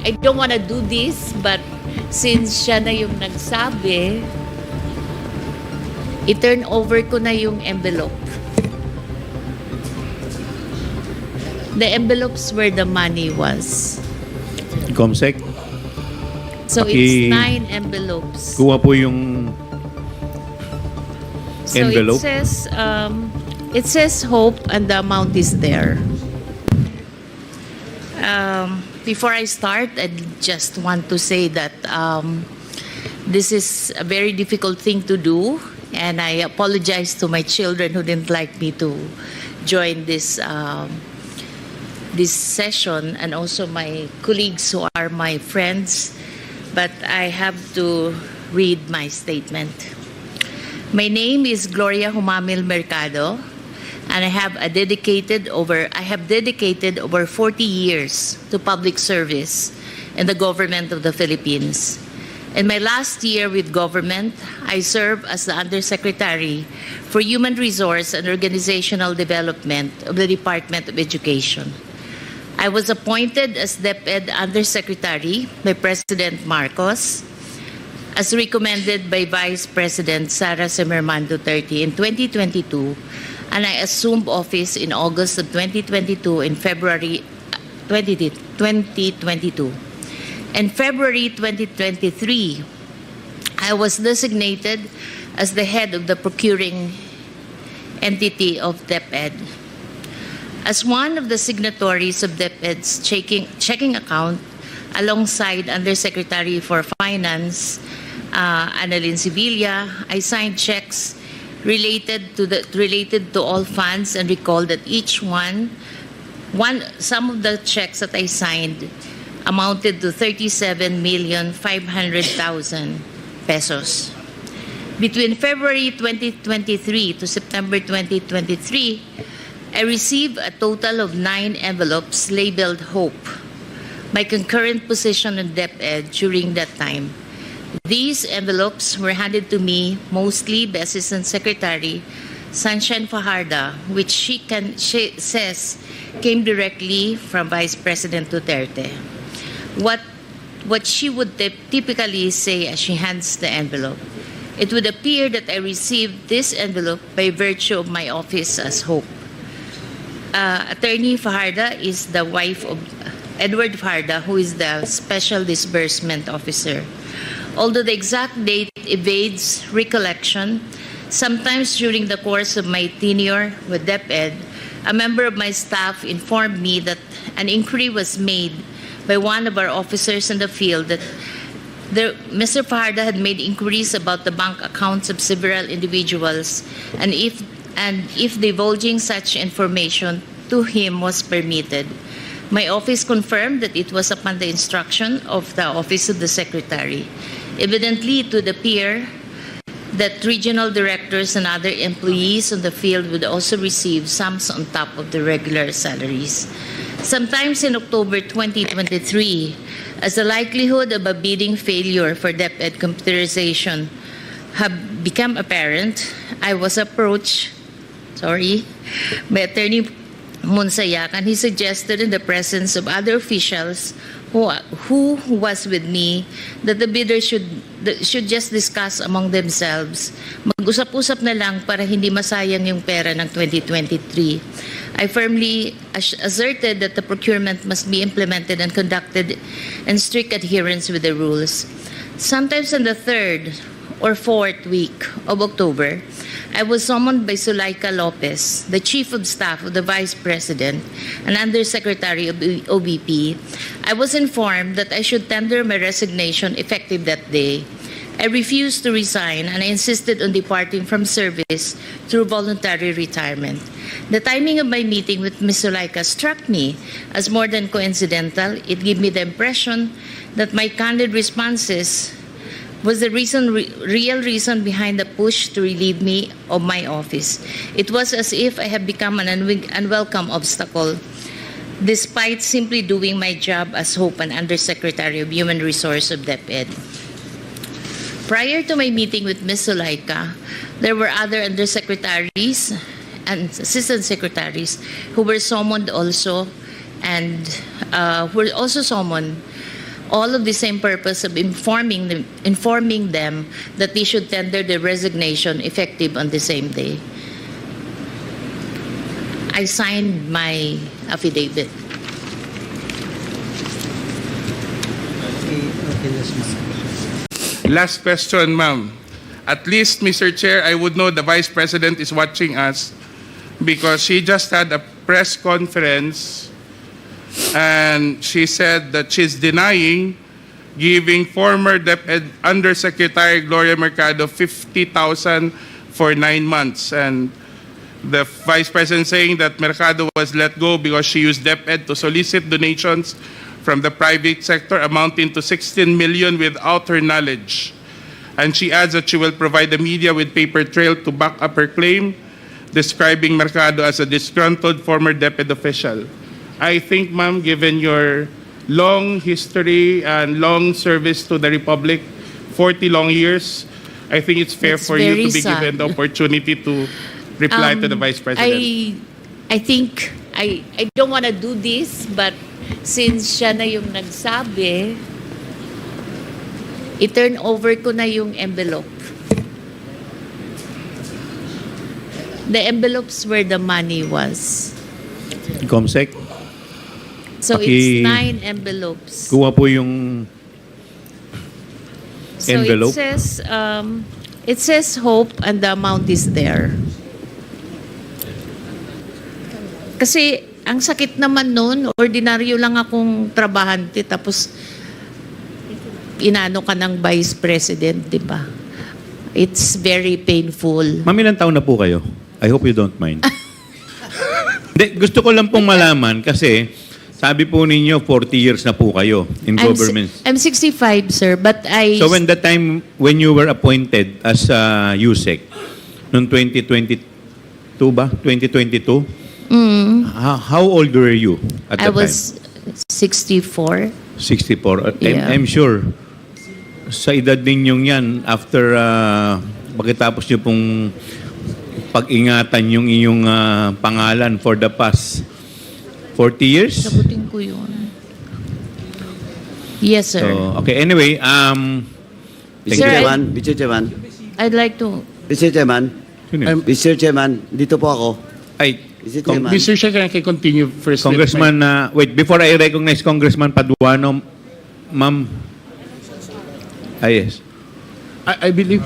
I don't want to do this, but since siya na yung nagsabi, i-turn over ko na yung envelope. The envelopes where the money was. Comsec, So it's 9 envelopes. kuha po yung envelope. So it says hope and the amount is there. Before I start, I just want to say that this is a very difficult thing to do, and I apologize to my children who didn't like me to join this this session, and also my colleagues who are my friends, but I have to read my statement. My name is Gloria Mercado, and I have dedicated over 40 years to public service in the government of the Philippines. In my last year with government, I served as the Undersecretary for Human Resource and Organizational Development of the Department of Education. I was appointed as DepEd Undersecretary by President Marcos, as recommended by Vice President Sara Duterte in 2022, and I assumed office in August of 2022 and February 2022. In February 2023, I was designated as the head of the procuring entity of DepEd. As one of the signatories of DepEd's checking account, alongside Undersecretary for Finance, Annalyn Sevilla, I signed checks related to all funds, and recall that some of the checks that I signed amounted to 37,500,000 pesos. Between February 2023 to September 2023, I received a total of 9 envelopes labeled Hope, my concurrent position in DepEd during that time. These envelopes were handed to me mostly by Assistant Secretary Sunshine Fajarda, which she says came directly from Vice President Duterte. What she would typically say as she hands the envelope: it would appear that I received this envelope by virtue of my office as Hope. Attorney Fajarda is the wife of Edward Fajarda, who is the Special Disbursement Officer. Although the exact date evades recollection, sometimes during the course of my tenure with DepEd, a member of my staff informed me that an inquiry was made by one of our officers in the field that Mr. Fajarda had made inquiries about the bank accounts of several individuals, and if divulging such information to him was permitted. My office confirmed that it was upon the instruction of the Office of the Secretary. Evidently, it would appear that regional directors and other employees on the field would also receive sums on top of the regular salaries. Sometimes in October 2023, as the likelihood of a bidding failure for DepEd computerization have become apparent, I was approached by Attorney Monsayak, and he suggested in the presence of other officials who was with me that the bidders should just discuss among themselves. Mag-usap-usap na lang para hindi masayang yung pera ng 2023. I firmly asserted that the procurement must be implemented and conducted in strict adherence with the rules. Sometimes in the 3rd or 4th week of October, I was summoned by Zulaika Lopez, the Chief of Staff of the Vice President and Undersecretary of OBP. I was informed that I should tender my resignation effective that day. I refused to resign, and I insisted on departing from service through voluntary retirement. The timing of my meeting with Ms. Zulaika struck me as more than coincidental. It gave me the impression that my candid responses was the real reason behind the push to relieve me of my office. It was as if I had become an unwelcome obstacle, despite simply doing my job as Hope and Undersecretary of Human Resource of DepEd. Prior to my meeting with Ms. Zulaika, there were other undersecretaries and assistant secretaries who were summoned also, and were also summoned all of the same purpose of informing them that they should tender their resignation effective on the same day. I signed my affidavit. Last question, ma'am. At least, Mr. Chair, I would know the Vice President is watching us because she just had a press conference and she said that she's denying giving former DepEd Undersecretary Gloria Mercado 50,000 for 9 months. And the Vice President saying that Mercado was let go because she used DepEd to solicit donations from the private sector amounting to 16 million without her knowledge. And she adds that she will provide the media with paper trail to back up her claim, describing Mercado as a disgruntled former DepEd official. I think, ma'am, given your long history and long service to the Republic, 40 long years, I think it's fair It's for you very to be sad. given the opportunity to reply to the Vice President. I think, I don't want to do this, but since siya na yung nagsabi, i-turn over ko na yung envelope. The envelopes where the money was. Comsec, So it's 9 envelopes. kuha po yung So envelope. it says hope and the amount is there. Kasi ang sakit naman nun, ordinaryo lang akong trabahante tapos inano ka ng Vice President, di ba? It's very painful. Ma'am, ilang taon na po kayo? I hope you don't mind. Hindi, gusto ko lang pong malaman kasi sabi po ninyo 40 years na po kayo in government. I'm 65, sir, but So when the time when you were appointed as Usec, noong 2022 ba? 2022? How old were you at I that was 64. time? 64. Yeah. I'm sure sa edad ninyong yan, after pagkatapos nyo pong pag-ingatan yung inyong pangalan for the past 40 years? Sabutin ko yun. Yes, sir. So, okay, anyway, thank Sir, you. Mr. Chairman, I'd like to... Mr. Chairman, Sino yun? Mr. Chairman, dito po ako. Ay, Mr. Chairman, Mr. Chair, can I continue first? with Congressman, wait, before I recognize Congressman Paduano, ma'am. Yes. I believe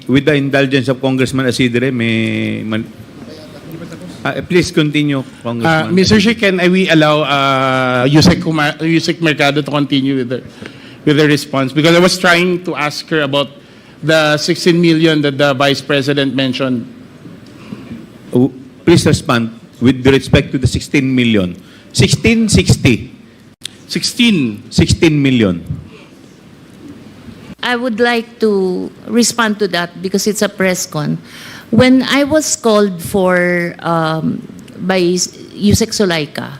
With the indulgence of Congressman Acidre, please continue, Congressman. Mr. Chair, can we allow Usec Mercado to continue with the response? Because I was trying to ask her about the 16 million that the Vice President mentioned. Oh, please respond with respect to the 16 million. 1660. 16 million. I would like to respond to that because it's a press con. When I was called for by Usec Sulaika,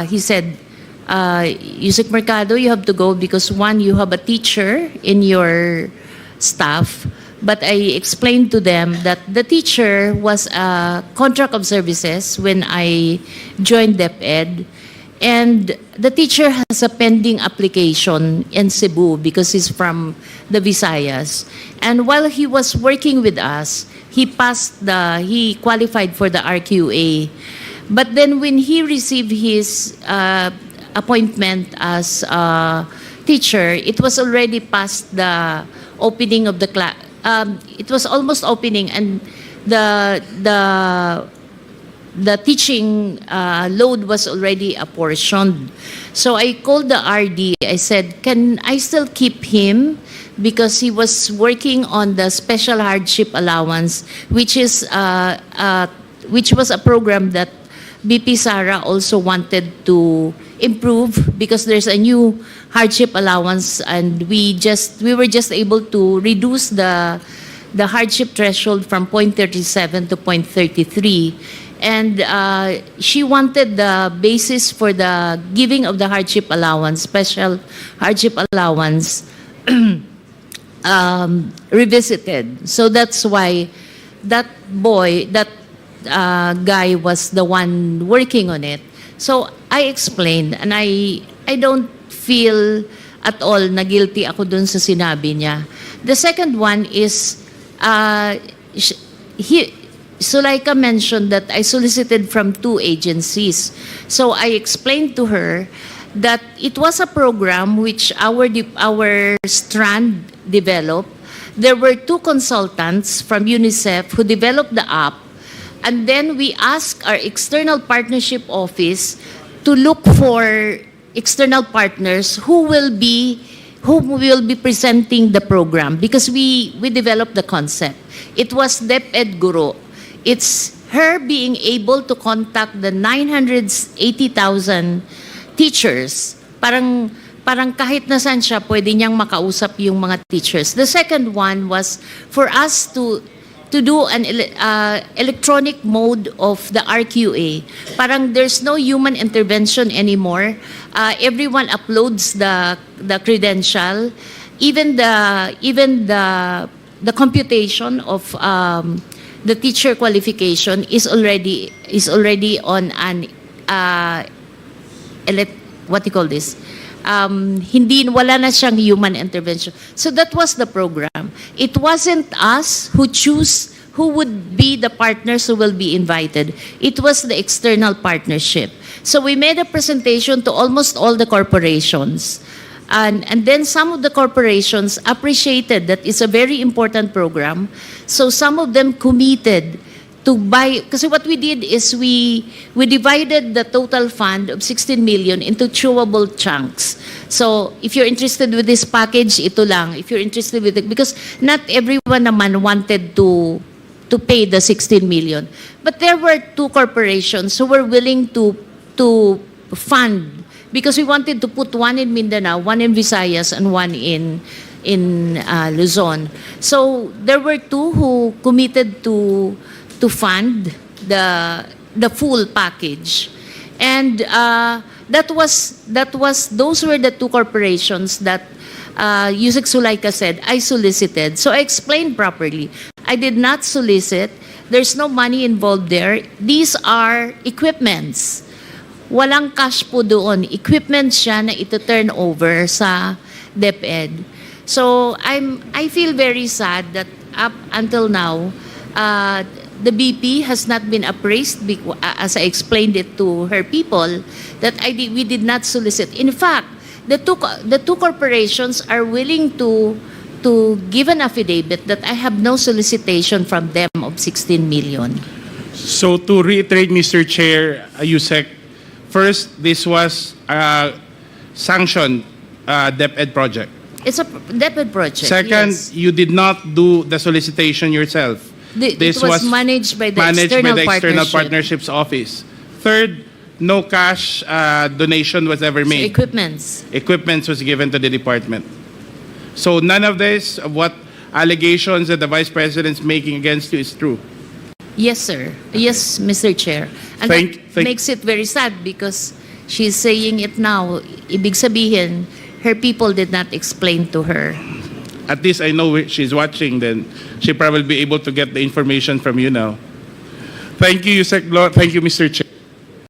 he said, Usec Mercado, you have to go because one, you have a teacher in your staff. But I explained to them that the teacher was a contract of services when I joined DepEd. And the teacher has a pending application in Cebu because he's from the Visayas. And while he was working with us, he qualified for the RQA. But then when he received his appointment as a teacher, it was already past the opening of the class. It was almost opening, and the teaching load was already apportioned. So I called the RD. I said, can I still keep him? Because he was working on the special hardship allowance, which was a program that VP Sara also wanted to improve because there's a new hardship allowance, and we were just able to reduce the hardship threshold from 0.37 to 0.33. And she wanted the basis for the giving of the hardship allowance, special hardship allowance, revisited. So that's why that guy was the one working on it. So I explained, and I don't feel at all na guilty ako dun sa sinabi niya. The second one is, Sulaika mentioned that I solicited from 2 agencies. So I explained to her that it was a program which our strand developed. There were 2 consultants from UNICEF who developed the app, and then we asked our external partnership office to look for external partners who will be presenting the program, because we developed the concept. It was DepEd Guru. It's her being able to contact the 980,000 teachers. Parang kahit nasan siya, pwede niyang makausap yung mga teachers. The second one was for us to do an electronic mode of the RQA. Parang there's no human intervention anymore. Everyone uploads the credential. Even the computation of the teacher qualification is already on an what do you call this? Wala na siyang human intervention. So that was the program. It wasn't us who choose who would be the partners who will be invited. It was the external partnership. So we made a presentation to almost all the corporations. And then some of the corporations appreciated that it's a very important program. So some of them committed to buy, kasi what we did is we divided the total fund of 16 million into chewable chunks. So if you're interested with this package, ito lang. If you're interested with it, because not everyone naman wanted to pay the 16 million. But there were 2 corporations who were willing to fund, because we wanted to put one in Mindanao, one in Visayas, and one in Luzon. So there were 2 who committed to fund the full package, and those were the 2 corporations that Usec Sulaika said I solicited. So I explained properly. I did not solicit. There's no money involved there. These are equipments. Walang cash po doon. Equipment siya na ito turn over sa DepEd. So I feel very sad that up until now, the BP has not been appraised, as I explained it to her people, that we did not solicit. In fact, the two corporations are willing to give an affidavit that I have no solicitation from them of 16 million. So to reiterate, Mr. Chair, Usec, first, this was a sanctioned DepEd project. It's a DepEd project. Second, yes. you did not do the solicitation yourself. It was managed by the external partnerships office. Third, no cash donation was ever made. Equipments. Equipment was given to the department. So none of this, what allegations that the Vice President's making against you is true. Yes, sir. Yes, Mr. Chair. And that makes it very sad because she's saying it now. Ibig sabihin, her people did not explain to her. At least I know she's watching, then she probably be able to get the information from you now. Thank you, Usec. Thank you, Mr. Chair.